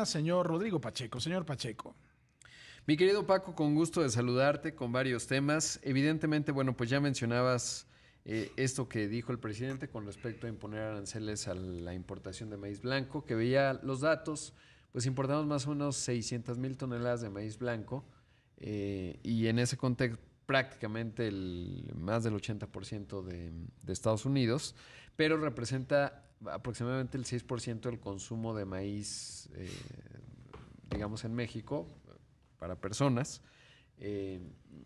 Señor Rodrigo Pacheco. Señor Pacheco. Mi querido Paco, con gusto de saludarte con varios temas. Evidentemente, bueno, pues ya mencionabas esto que dijo el presidente con respecto a imponer aranceles a la importación de maíz blanco, que veía los datos, pues importamos más o menos 600,000 toneladas de maíz blanco y en ese contexto prácticamente más del 80% de Estados Unidos, pero representa aproximadamente el 6% del consumo de maíz, digamos, en México para personas, eh,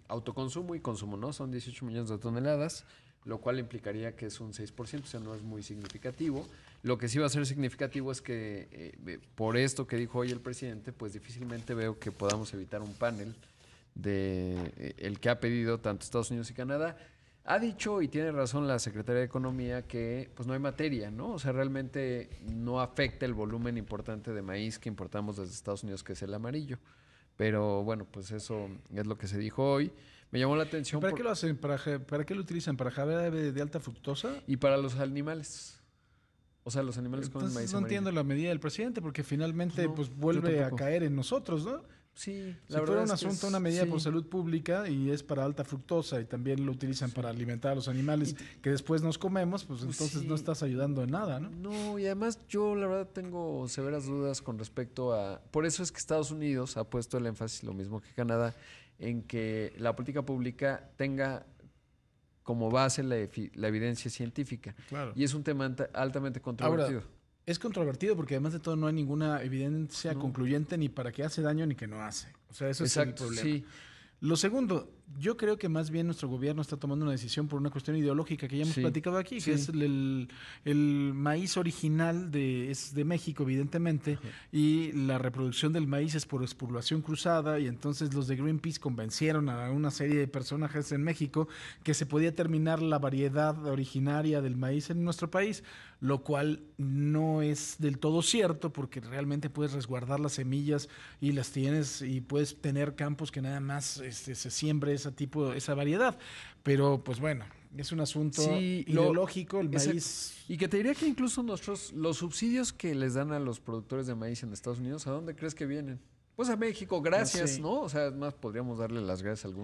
autoconsumo y consumo, ¿no? Son 18 millones de toneladas, lo cual implicaría que es un 6%, o sea, no es muy significativo. Lo que sí va a ser significativo es que por esto que dijo hoy el presidente, pues difícilmente veo que podamos evitar un panel de el que ha pedido tanto Estados Unidos y Canadá. Ha dicho, y tiene razón la Secretaría de Economía, que pues no hay materia, ¿no? O sea, realmente no afecta el volumen importante de maíz que importamos desde Estados Unidos, que es el amarillo. Pero bueno, pues eso es lo que se dijo hoy. Me llamó la ¿Y atención para qué lo hacen? ¿Para qué lo utilizan? ¿Para jarabe de alta fructosa? y para los animales. O sea, los animales comen Entonces maíz no amarillo. entiendo la medida del presidente porque Pues finalmente no, pues yo vuelve a tampoco. caer en nosotros, ¿no? Sí, la Si fuera verdad un es que asunto, una es, medida por sí, salud pública y es para alta fructosa y también lo utilizan sí. para alimentar a los Y animales que después nos comemos, pues pues entonces no sí, estás ayudando en nada, ¿no? no, y además yo la verdad tengo severas dudas con respecto a... Por eso es que Estados Unidos ha puesto el énfasis, lo mismo que Canadá, en que la política pública tenga como base la evidencia científica. Claro. Y es un tema altamente Ahora, controvertido, es controvertido porque además de todo no hay ninguna evidencia ¿no? concluyente ni para qué hace daño ni que no hace. O sea, ese es el Exacto, problema. sí, Lo segundo, yo creo que más bien nuestro gobierno está tomando una decisión por una cuestión ideológica que ya hemos sí, platicado aquí, que es sí. el maíz original es de México, evidentemente, Ajá. y la reproducción del maíz es por espoblación cruzada, y entonces los de Greenpeace convencieron a una serie de personajes en México que se podía terminar la variedad originaria del maíz en nuestro país, lo cual no es del todo cierto, porque realmente puedes resguardar las semillas y las tienes y puedes tener campos que nada más se siembre esa variedad. Pero pues bueno, es un asunto Sí, ideológico, el exacto. maíz. Y que te diría que incluso los subsidios que les dan a los productores de maíz en Estados Unidos, ¿a dónde crees que vienen? Pues a México, gracias, Sí. ¿no? O sea, además podríamos darle las gracias a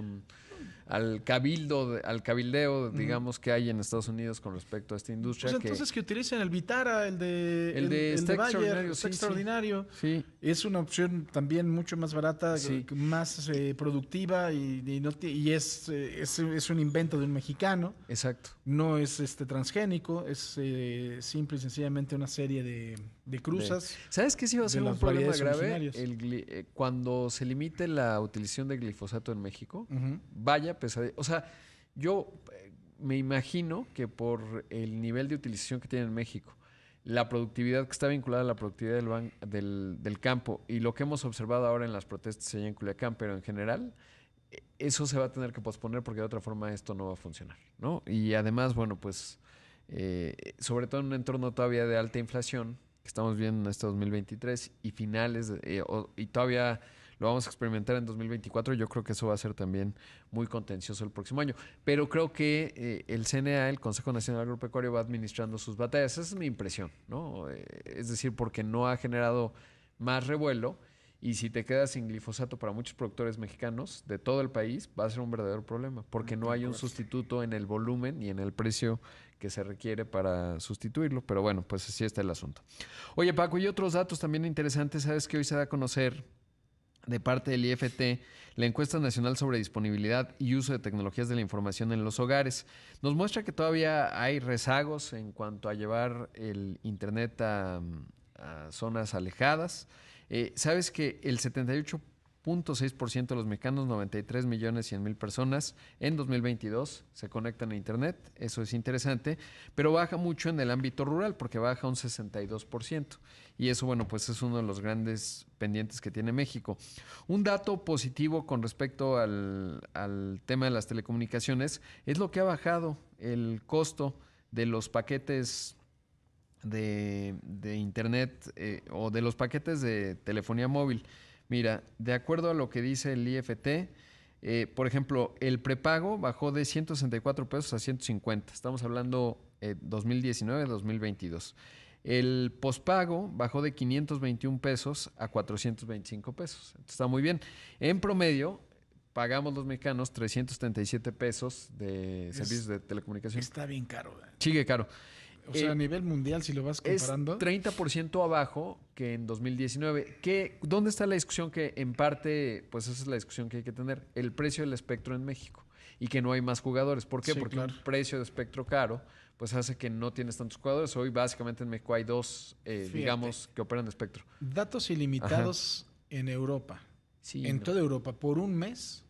al cabildo, al cabildeo, Ujú. digamos, que hay en Estados Unidos con respecto a esta Pues industria, que entonces que utilicen el Vitara, el de el de está Bayer, extraordinario, está sí, sí, extraordinario. sí, Es una opción también mucho más barata, sí, más y- productiva y, no y es un invento de un mexicano. exacto. No es transgénico, es simple y sencillamente una serie de De, cruzas ¿Sabes qué sí va a de ser un las problema variedades grave? originarias. Cuando se limite la utilización de glifosato en México, Ujú. vaya pesadilla. O sea, yo me imagino que por el nivel de utilización que tiene en México, la productividad que está vinculada a la productividad del campo y lo que hemos observado ahora en las protestas allá en Culiacán, pero en general, eso se va a tener que posponer porque de otra forma esto no va a funcionar, ¿no? Y además, bueno, pues sobre todo en un entorno todavía de alta inflación que estamos viendo en este 2023 y finales, y todavía lo vamos a experimentar en 2024, yo creo que eso va a ser también muy contencioso el próximo año. Pero creo que el CNA, el Consejo Nacional Agropecuario, va administrando sus batallas. Esa es mi impresión, ¿no? Es decir, porque no ha generado más revuelo. Y si te quedas sin glifosato para muchos productores mexicanos de todo el país, va a ser un verdadero problema, porque no De hay un acuerdo. sustituto en el volumen y en el precio que se requiere para sustituirlo. Pero bueno, pues así está el asunto. Oye, Paco, y otros datos también interesantes. Sabes que hoy se da a conocer de parte del IFT la encuesta nacional sobre disponibilidad y uso de tecnologías de la información en los hogares. Nos muestra que todavía hay rezagos en cuanto a llevar el Internet a zonas alejadas. Sabes que el 78,6% de los mexicanos, 93,100,000 personas, en 2022 se conectan a Internet. Eso es interesante, pero baja mucho en el ámbito rural porque baja un 62%. Y eso, bueno, pues es uno de los grandes pendientes que tiene México. Un dato positivo con respecto al tema de las telecomunicaciones es lo que ha bajado el costo de los paquetes de internet o de los paquetes de telefonía móvil. Mira, de acuerdo a lo que dice el IFT, por ejemplo, el prepago bajó de 164 pesos a 150. Estamos hablando 2019-2022. El pospago bajó de 521 pesos a 425 pesos. Entonces, está muy bien. En promedio, pagamos los mexicanos 337 pesos de servicios de telecomunicación. Está bien caro. Sigue caro. O sea, a nivel mundial, si lo vas comparando. Es 30% abajo que en 2019. ¿Dónde está la discusión que en parte, pues esa es la discusión que hay que tener? El precio del espectro en México y que no hay más jugadores. ¿Por qué? Sí, Porque claro. un precio de espectro caro pues hace que no tienes tantos jugadores. Hoy básicamente en México hay dos, digamos, que operan de espectro. Datos ilimitados en Europa. Sí, En no. toda Europa, por un mes,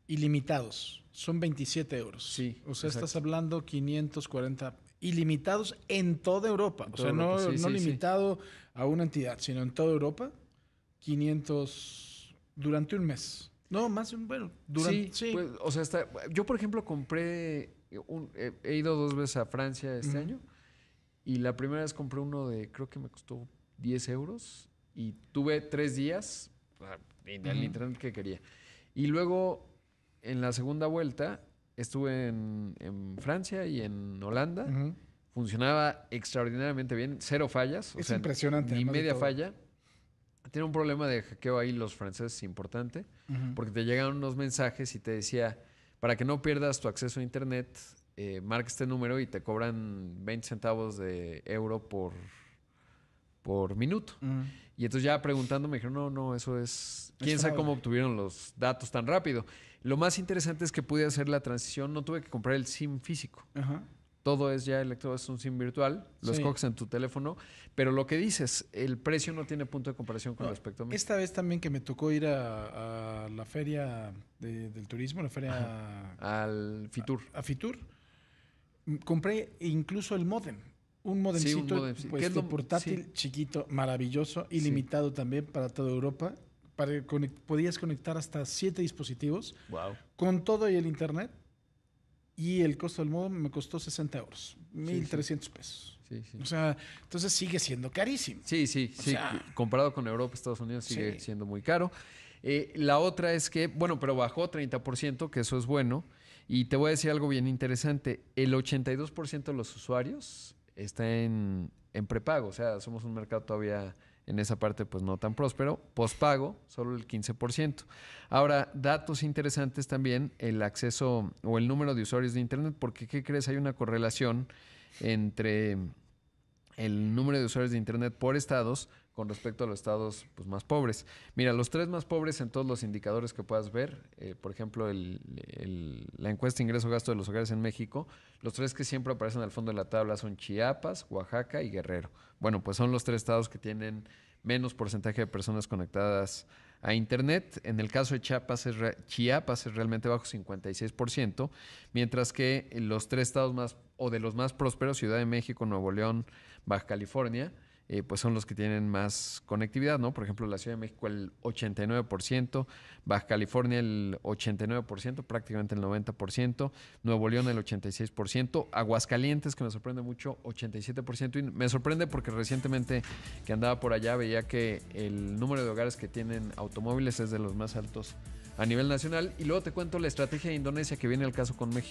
ilimitados. Son 27 euros. Sí, O sea, exacto. estás hablando 540 ilimitados en toda Europa. En O toda sea, Europa, no, sí, no sí, sí. limitado a una entidad, sino en toda Europa, 500 durante un mes. No, más, bueno, durante... Sí, pues, o sea, yo por ejemplo compré, he ido 2 veces a Francia este año y la primera vez compré uno de, creo que me costó 10 euros y tuve 3 días el internet que quería. Y luego en la segunda vuelta estuve en Francia y en Holanda. Ujú. Funcionaba extraordinariamente bien, 0 fallas, o Es sea, impresionante, ni además de media todo. falla. Tiene un problema de hackeo ahí los franceses importante, porque te llegan unos mensajes y te decía, para que no pierdas tu acceso a internet, marca este número y te cobran 20 centavos de euro por minuto. Y entonces ya preguntando me dijeron, no, eso es... ¿Quién sabe cómo obtuvieron los datos tan rápido? Lo más interesante es que pude hacer la transición, no tuve que comprar el SIM físico. Ajá. Todo es ya electrónico, es un SIM virtual, lo Sí. escoges en tu teléfono, pero lo que dices, el precio no tiene punto de comparación con No, respecto a mí. esta vez también que me tocó ir a la feria del turismo, la feria Al Fitur. a Fitur, compré incluso el módem. Un Sí, modemcito un módem, sí. pues, ¿Qué es lo- portátil, sí. chiquito, maravilloso, ilimitado también para toda Europa. Podías conectar hasta 7 dispositivos Wow. con todo y el internet. Y el costo del módem me costó 60 euros, 1,300 pesos. Sí, sí. O sea, entonces sigue siendo carísimo. Sí, sí, O sí. sea, Comparado con Europa, Estados Unidos sigue Sí. siendo muy caro. La otra es que, bueno, pero bajó 30%, que eso es bueno. Y te voy a decir algo bien interesante. El 82% de los usuarios está en prepago. O sea, somos un mercado todavía en esa parte pues no tan próspero. Postpago, solo el 15%. Ahora, datos interesantes también, el acceso o el número de usuarios de Internet, porque ¿qué crees? Hay una correlación entre el número de usuarios de Internet por estados con respecto a los estados pues, más pobres. Mira, los 3 más pobres en todos los indicadores que puedas ver, por ejemplo, la encuesta ingreso-gasto de los hogares en México, los 3 que siempre aparecen al fondo de la tabla son Chiapas, Oaxaca y Guerrero. Bueno, pues son los 3 estados que tienen menos porcentaje de personas conectadas a Internet. En el caso de Chiapas es realmente bajo, 56%, mientras que los 3 estados más, o de los más prósperos, Ciudad de México, Nuevo León, Baja California, pues son los que tienen más conectividad, ¿no? Por ejemplo, la Ciudad de México el 89%, Baja California el 89%, prácticamente el 90%, Nuevo León el 86%, Aguascalientes, que me sorprende mucho, 87%, y me sorprende porque recientemente que andaba por allá veía que el número de hogares que tienen automóviles es de los más altos a nivel nacional. Y luego te cuento la estrategia de Indonesia que viene al caso con México.